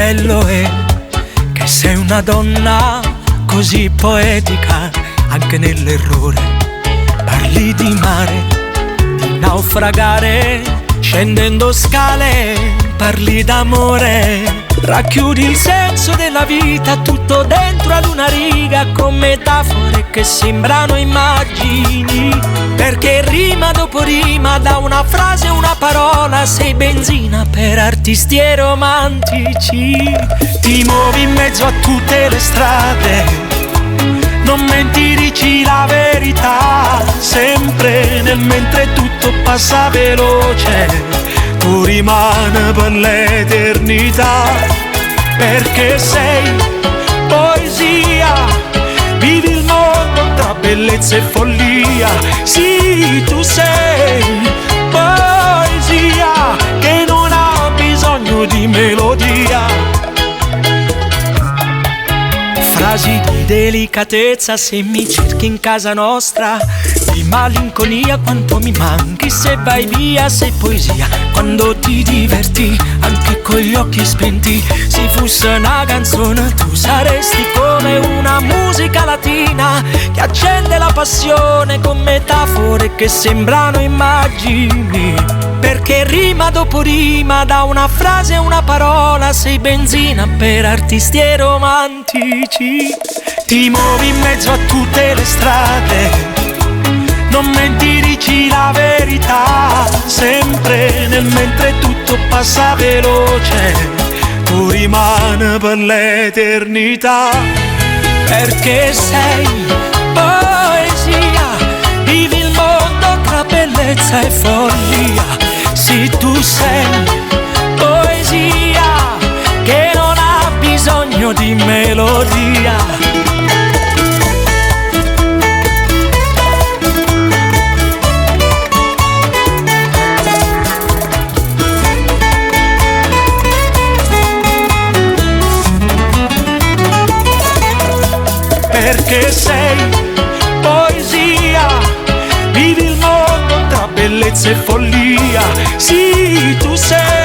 bello è che sei una donna così poetica, anche nell'errore. Parli di mare, di naufragare, scendendo scale, parli d'amore. Racchiudi il senso della vita tutto dentro ad una riga, con metafore che sembrano immagini, perché rima dopo rima, da una frase una parola, sei benzina per artisti e romantici. Ti muovi in mezzo a tutte le strade, non menti, dici la verità, sempre nel mentre tutto passa veloce, tu rimani per l'eternità, perché sei poesia, vivi il mondo tra bellezza e follia. Sì, tu sei poesia che non ha bisogno di melodia. Frasi di delicatezza se mi cerchi in casa nostra, di malinconia quanto mi manchi se vai via, sei poesia quando ti diverti anche con gli occhi spenti. Se fosse una canzone tu saresti come una musica latina che accende la passione con metafore che sembrano immagini, perché rima dopo rima, da una frase a una parola, sei benzina per artisti e romantici. Ti muovi in mezzo a tutte le strade, non menti, dici la verità, sempre nel mentre tutto passa veloce, tu rimani per l'eternità, perché sei poesia, vivi il mondo tra bellezza e follia. Sì, tu sei poesia che non ha bisogno di melodia. Perché sei poesia, vivi il mondo tra bellezza e follia. Sì, tu sei